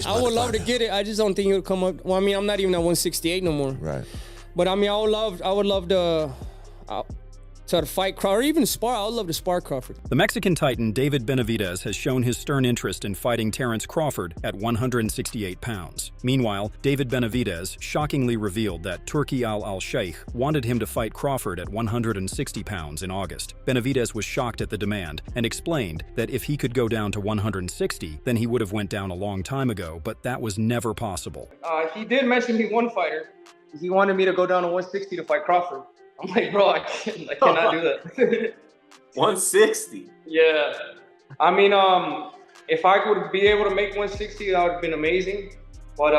I would love to get it. I just don't think it would come up. Well, I mean, I'm not even at 168 no more. Right. But I mean, I would love to fight Crawford, or even spar. I would love to spar Crawford. The Mexican Titan David Benavidez has shown his stern interest in fighting Terence Crawford at 168 pounds. Meanwhile, David Benavidez shockingly revealed that Turki Al-Sheikh wanted him to fight Crawford at 160 pounds in August. Benavidez was shocked at the demand and explained that if he could go down to 160, then he would have went down a long time ago, but that was never possible. He did mention me one fighter. He wanted me to go down to 160 to fight Crawford. I'm like, bro, I cannot do that. 160? Yeah. I mean, if I would be able to make 160, that would have been amazing. But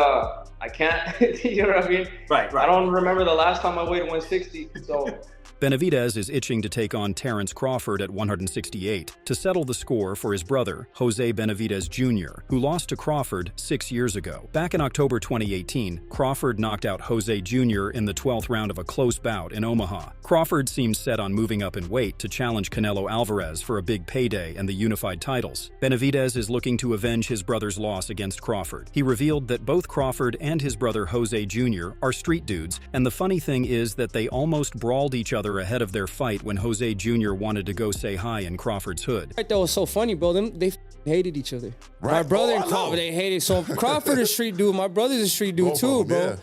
I can't, you know what I mean? Right. I don't remember the last time I weighed 160, so... Benavidez is itching to take on Terence Crawford at 168 to settle the score for his brother, Jose Benavidez Jr., who lost to Crawford 6 years ago. Back in October 2018, Crawford knocked out Jose Jr. in the 12th round of a close bout in Omaha. Crawford seems set on moving up in weight to challenge Canelo Alvarez for a big payday and the unified titles. Benavidez is looking to avenge his brother's loss against Crawford. He revealed that both Crawford and his brother Jose Jr. are street dudes, and the funny thing is that they almost brawled each other ahead of their fight when Jose Jr. wanted to go say hi in Crawford's hood. That was so funny, bro. They hated each other. Right. My brother and Crawford, they hated. So Crawford is a street dude. My brother's a street dude too, bro. Yeah.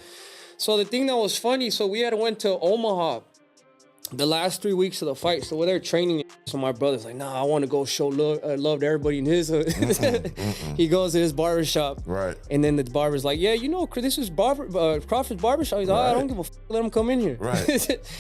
So the thing that was funny, so we had went to Omaha the last 3 weeks of the fight. So we're there training. So my brother's like, nah, I want to go show love to everybody in his hood. He goes to his barbershop. Right. And then the barber's like, yeah, you know, this is Crawford's barbershop. He's like, I don't give a f, let him come in here. Right.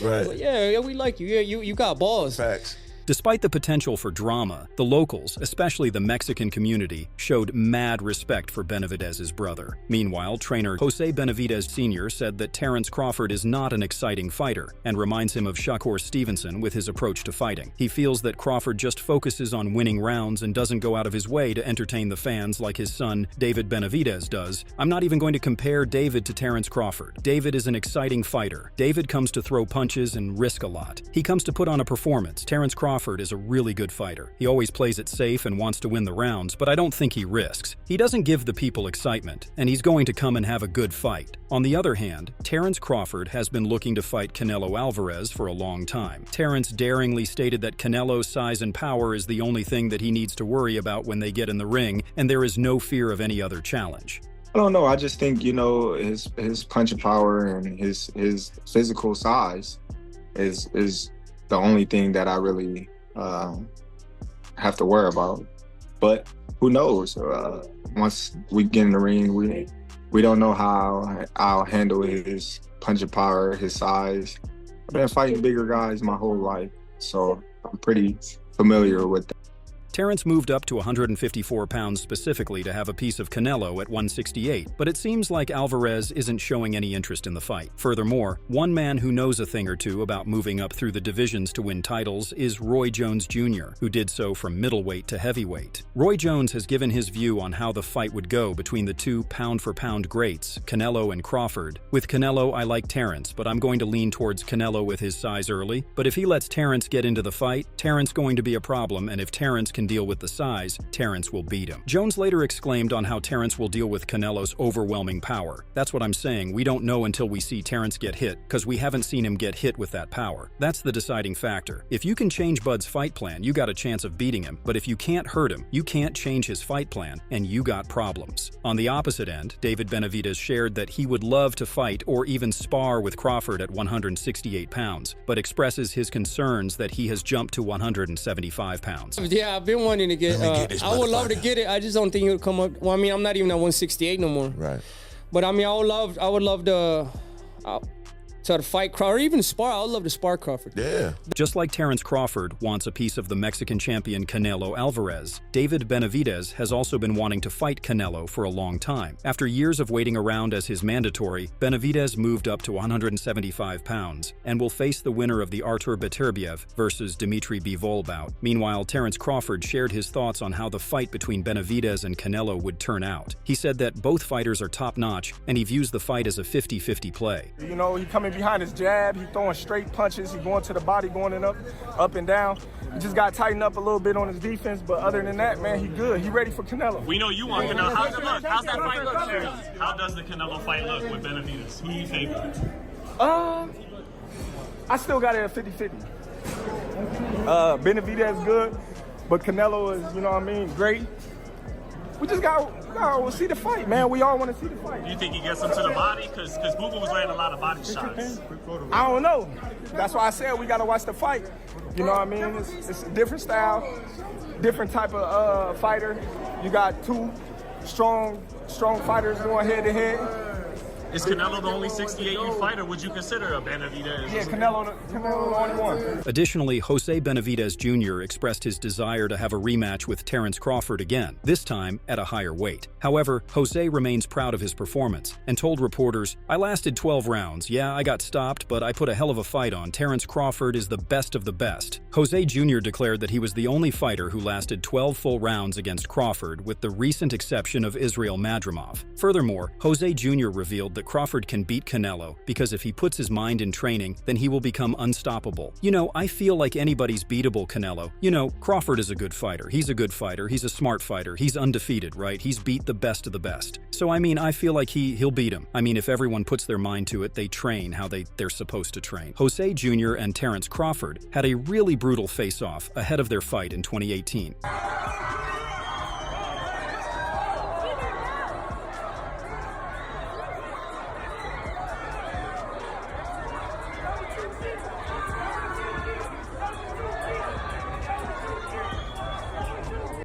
Right. Like, yeah, we like you. Yeah, you got balls. Facts. Despite the potential for drama, the locals, especially the Mexican community, showed mad respect for Benavidez's brother. Meanwhile, trainer Jose Benavidez Sr. said that Terence Crawford is not an exciting fighter and reminds him of Shakur Stevenson with his approach to fighting. He feels that Crawford just focuses on winning rounds and doesn't go out of his way to entertain the fans like his son David Benavidez does. I'm not even going to compare David to Terence Crawford. David is an exciting fighter. David comes to throw punches and risk a lot. He comes to put on a performance. Terence Crawford is a really good fighter. He always plays it safe and wants to win the rounds, but I don't think he risks. He doesn't give the people excitement, and he's going to come and have a good fight. On the other hand, Terence Crawford has been looking to fight Canelo Alvarez for a long time. Terence daringly stated that Canelo's size and power is the only thing that he needs to worry about when they get in the ring, and there is no fear of any other challenge. I don't know. I just think, you know, his punching power and his physical size is the only thing that I really have to worry about. But who knows? Once we get in the ring, we don't know how I'll handle his punching power, his size. I've been fighting bigger guys my whole life, so I'm pretty familiar with that. Terence moved up to 154 pounds specifically to have a piece of Canelo at 168, but it seems like Alvarez isn't showing any interest in the fight. Furthermore, one man who knows a thing or two about moving up through the divisions to win titles is Roy Jones Jr., who did so from middleweight to heavyweight. Roy Jones has given his view on how the fight would go between the two pound-for-pound greats, Canelo and Crawford. With Canelo, I like Terence, but I'm going to lean towards Canelo with his size early. But if he lets Terence get into the fight, Terence going to be a problem, and if Terence can deal with the size, Terence will beat him. Jones later exclaimed on how Terence will deal with Canelo's overwhelming power. That's what I'm saying. We don't know until we see Terence get hit, because we haven't seen him get hit with that power. That's the deciding factor. If you can change Bud's fight plan, you got a chance of beating him. But if you can't hurt him, you can't change his fight plan, and you got problems. On the opposite end, David Benavidez shared that he would love to fight or even spar with Crawford at 168 pounds, but expresses his concerns that he has jumped to 175 pounds. Yeah, I've been wanting to get, I would love to get it. I just don't think it would come up. Well, I mean, I'm not even at 168 no more. Right. But I mean, I would love to fight Crawford, or even spar. I would love to spar Crawford. Yeah. Just like Terence Crawford wants a piece of the Mexican champion Canelo Alvarez, David Benavidez has also been wanting to fight Canelo for a long time. After years of waiting around as his mandatory, Benavidez moved up to 175 pounds and will face the winner of the Artur Beterbiev versus Dimitri Bivol bout. Meanwhile, Terence Crawford shared his thoughts on how the fight between Benavidez and Canelo would turn out. He said that both fighters are top-notch, and he views the fight as a 50-50 play. You know, he coming behind his jab. He throwing straight punches. He going to the body, going and up and down. He just got to tighten up a little bit on his defense. But other than that, man, he good. He ready for Canelo. We know you want Canelo. How's that fight look, Terence? How does the Canelo fight look with Benavidez? Who do you favor? I still got it at 50-50. Benavidez good, but Canelo is, you know what I mean, great. We just got to see the fight, man. We all want to see the fight. Do you think he gets him to the body? Because Boo was landing a lot of body shots. I don't know. That's why I said we got to watch the fight. You know what I mean? It's a different style, different type of fighter. You got two strong fighters going head-to-head. Is Canelo the only 68 you fight, or would you consider a Benavidez? Yeah, Canelo the only one. Additionally, Jose Benavidez Jr. expressed his desire to have a rematch with Terence Crawford again, this time at a higher weight. However, Jose remains proud of his performance and told reporters, "I lasted 12 rounds. Yeah, I got stopped, but I put a hell of a fight on. Terence Crawford is the best of the best." Jose Jr. declared that he was the only fighter who lasted 12 full rounds against Crawford, with the recent exception of Israel Madrimov. Furthermore, Jose Jr. revealed that Crawford can beat Canelo because if he puts his mind in training, then he will become unstoppable. "You know, I feel like anybody's beatable, Canelo. You know, Crawford is a good fighter. He's a good fighter. He's a smart fighter. He's undefeated, right? He's beat the best of the best. So, I mean, I feel like he'll beat him. I mean, if everyone puts their mind to it, they train how they're supposed to train." Jose Jr. and Terence Crawford had a really brutal face-off ahead of their fight in 2018.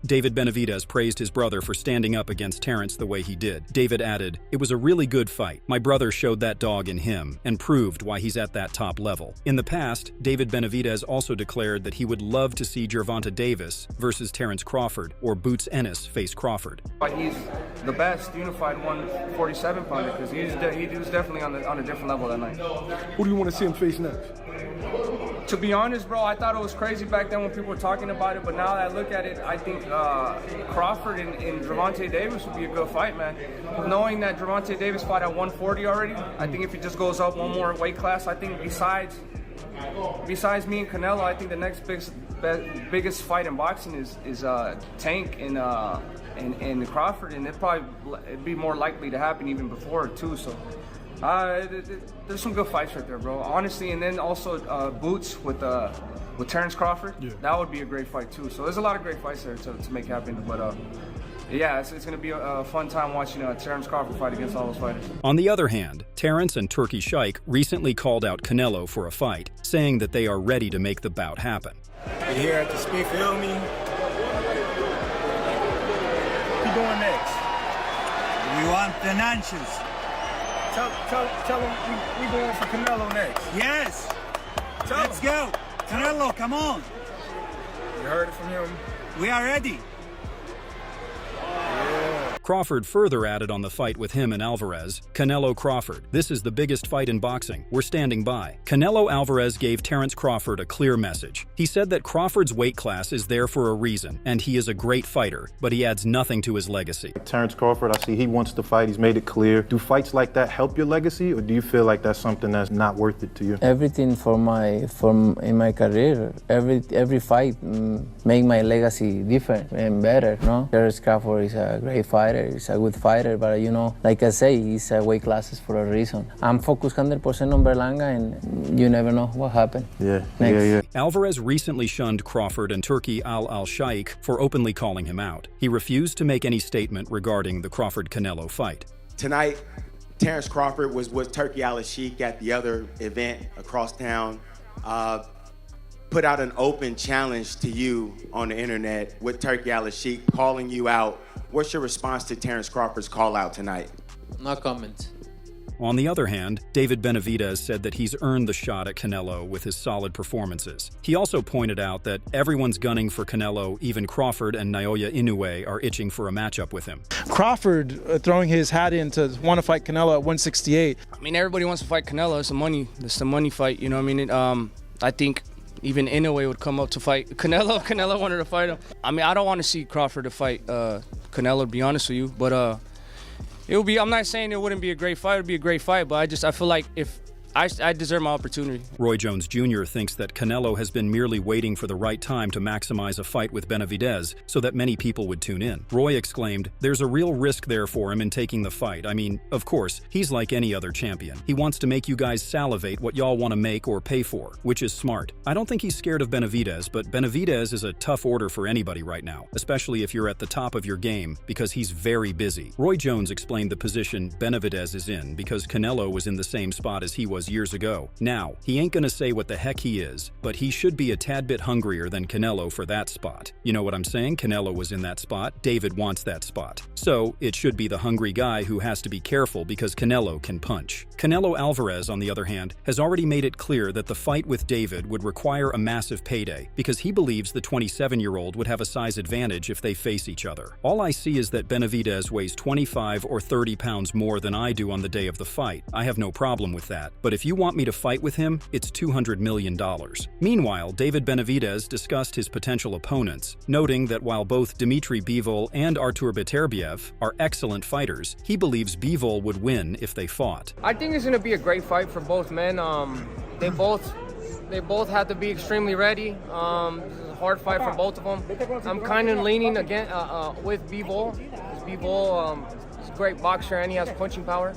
David Benavidez praised his brother for standing up against Terence the way he did. David added, "It was a really good fight. My brother showed that dog in him and proved why he's at that top level." In the past, David Benavidez also declared that he would love to see Gervonta Davis versus Terence Crawford or Boots Ennis face Crawford. He's the best unified 147 pounder because he was definitely on a different level that night. Who do you want to see him face next? To be honest, bro, I thought it was crazy back then when people were talking about it, but now that I look at it, I think Crawford and Gervonta Davis would be a good fight, man. Knowing that Gervonta Davis fought at 140 already, I think if he just goes up one more weight class, I think besides me and Canelo, I think the next biggest fight in boxing is Tank and Crawford, and it'd be more likely to happen even before too. So. There's some good fights right there, bro. Honestly, and then also Boots with Terence Crawford. Yeah. That would be a great fight too. So there's a lot of great fights there to make happen. But yeah, it's going to be a fun time watching Terence Crawford fight against all those fighters. On the other hand, Terence and Turkey Shaik recently called out Canelo for a fight, saying that they are ready to make the bout happen. We're here at the speed, feel me? What you doing next? We want financials. Tell him we going for Canelo next. Yes. Let's go. Canelo, come on. You heard it from him. We are ready. Crawford further added on the fight with him and Alvarez, "Canelo Crawford. This is the biggest fight in boxing. We're standing by." Canelo Alvarez gave Terence Crawford a clear message. He said that Crawford's weight class is there for a reason, and he is a great fighter, but he adds nothing to his legacy. Terence Crawford, I see he wants to fight. He's made it clear. Do fights like that help your legacy, or do you feel like that's something that's not worth it to you? Everything in my career, every fight make my legacy different and better. No, Terence Crawford is a great fighter. He's a good fighter, but you know, like I say, he's weight classes for a reason. I'm focused 100% on Berlanga, and you never know what happened. Yeah, yeah. Alvarez recently shunned Crawford and Turki Al-Shaikh for openly calling him out. He refused to make any statement regarding the Crawford-Canelo fight. Tonight, Terence Crawford was with Turki Al-Shaikh at the other event across town. Put out an open challenge to you on the internet with Turki Al-Shaikh calling you out. What's your response to Terence Crawford's call out tonight? No comment. On the other hand, David Benavidez said that he's earned the shot at Canelo with his solid performances. He also pointed out that everyone's gunning for Canelo, even Crawford and Naoya Inoue are itching for a matchup with him. Crawford throwing his hat in to want to fight Canelo at 168. I mean, everybody wants to fight Canelo. It's the money fight, you know what I mean? I think even Inoue would come up to fight Canelo. Canelo wanted to fight him. I mean, I don't want to see Crawford to fight Canelo, to be honest with you, but it would be. I'm not saying it wouldn't be a great fight. It would be a great fight, but I feel like if I deserve my opportunity. Roy Jones Jr. thinks that Canelo has been merely waiting for the right time to maximize a fight with Benavidez so that many people would tune in. Roy exclaimed, "There's a real risk there for him in taking the fight. I mean, of course, he's like any other champion. He wants to make you guys salivate what y'all want to make or pay for, which is smart. I don't think he's scared of Benavidez, but Benavidez is a tough order for anybody right now, especially if you're at the top of your game, because he's very busy." Roy Jones explained the position Benavidez is in because Canelo was in the same spot as he was years ago. Now, he ain't gonna say what the heck he is, but he should be a tad bit hungrier than Canelo for that spot. You know what I'm saying? Canelo was in that spot. David wants that spot. So, it should be the hungry guy who has to be careful because Canelo can punch. Canelo Alvarez, on the other hand, has already made it clear that the fight with David would require a massive payday because he believes the 27-year-old would have a size advantage if they face each other. All I see is that Benavidez weighs 25 or 30 pounds more than I do on the day of the fight. I have no problem with that. But if you want me to fight with him, it's $200 million. Meanwhile, David Benavidez discussed his potential opponents, noting that while both Dmitry Bivol and Artur Beterbiev are excellent fighters, he believes Bivol would win if they fought. I think it's going to be a great fight for both men. They both have to be extremely ready. It's a hard fight for both of them. I'm kind of leaning again with Bivol. Bivol is a great boxer and he has punching power.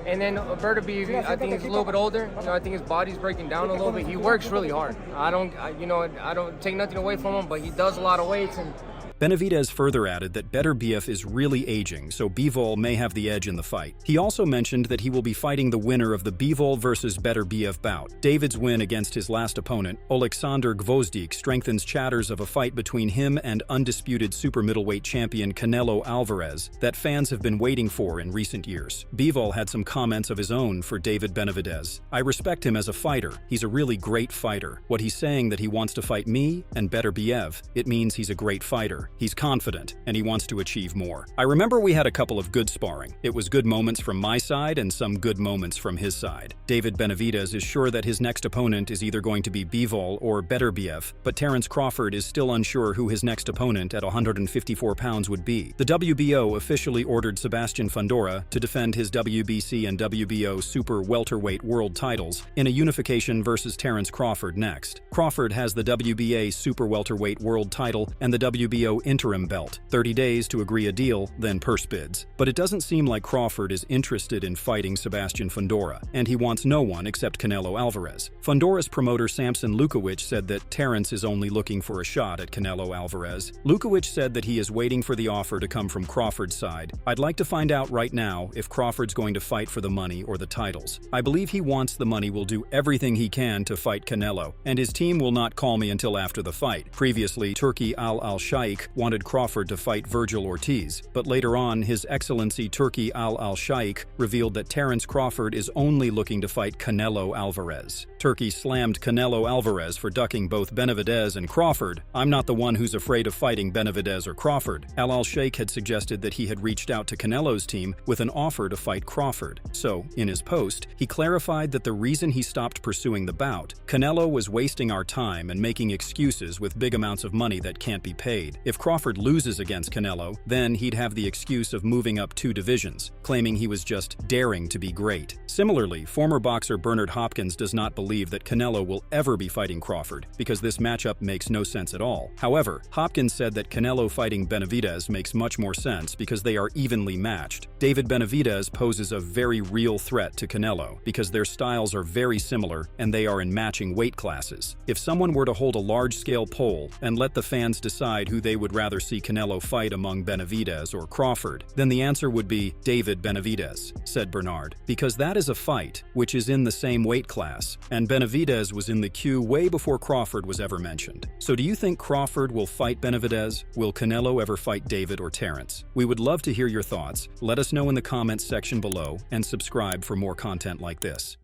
And then Beterbiev, I think he's a little bit older. I think his body's breaking down a little bit. He works really hard. I don't take nothing away from him, but he does a lot of weights. And Benavidez further added that Beterbiev is really aging, so Bivol may have the edge in the fight. He also mentioned that he will be fighting the winner of the Bivol versus Beterbiev bout. David's win against his last opponent, Oleksandr Gvozdyk, strengthens chatters of a fight between him and undisputed super middleweight champion Canelo Alvarez that fans have been waiting for in recent years. Bivol had some comments of his own for David Benavidez. "I respect him as a fighter. He's a really great fighter. What he's saying that he wants to fight me and Beterbiev, it means he's a great fighter. He's confident, and he wants to achieve more. I remember we had a couple of good sparring. It was good moments from my side and some good moments from his side." David Benavidez is sure that his next opponent is either going to be Bivol or Beterbiev, but Terence Crawford is still unsure who his next opponent at 154 pounds would be. The WBO officially ordered Sebastian Fundora to defend his WBC and WBO super welterweight world titles in a unification versus Terence Crawford next. Crawford has the WBA super welterweight world title and the WBO interim belt, 30 days to agree a deal, then purse bids. But it doesn't seem like Crawford is interested in fighting Sebastian Fundora, and he wants no one except Canelo Alvarez. Fundora's promoter Samson Lukowicz said that Terence is only looking for a shot at Canelo Alvarez. Lukowicz said that he is waiting for the offer to come from Crawford's side. "I'd like to find out right now if Crawford's going to fight for the money or the titles. I believe he wants the money, will do everything he can to fight Canelo, and his team will not call me until after the fight." Previously, Turki Al-Sheikh wanted Crawford to fight Virgil Ortiz, but later on, His Excellency Turki Al-Sheikh revealed that Terence Crawford is only looking to fight Canelo Alvarez. Turki slammed Canelo Alvarez for ducking both Benavidez and Crawford. "I'm not the one who's afraid of fighting Benavidez or Crawford." Al-Sheikh had suggested that he had reached out to Canelo's team with an offer to fight Crawford. So, in his post, he clarified that the reason he stopped pursuing the bout, Canelo was wasting our time and making excuses with big amounts of money that can't be paid. If Crawford loses against Canelo, then he'd have the excuse of moving up 2 divisions, claiming he was just daring to be great. Similarly, former boxer Bernard Hopkins does not believe that Canelo will ever be fighting Crawford because this matchup makes no sense at all. However, Hopkins said that Canelo fighting Benavidez makes much more sense because they are evenly matched. David Benavidez poses a very real threat to Canelo because their styles are very similar and they are in matching weight classes. If someone were to hold a large-scale poll and let the fans decide who they would rather see Canelo fight among Benavidez or Crawford, then the answer would be David Benavidez, said Bernard, because that is a fight which is in the same weight class, and Benavidez was in the queue way before Crawford was ever mentioned. So do you think Crawford will fight Benavidez? Will Canelo ever fight David or Terence? We would love to hear your thoughts. Let us know in the comments section below and subscribe for more content like this.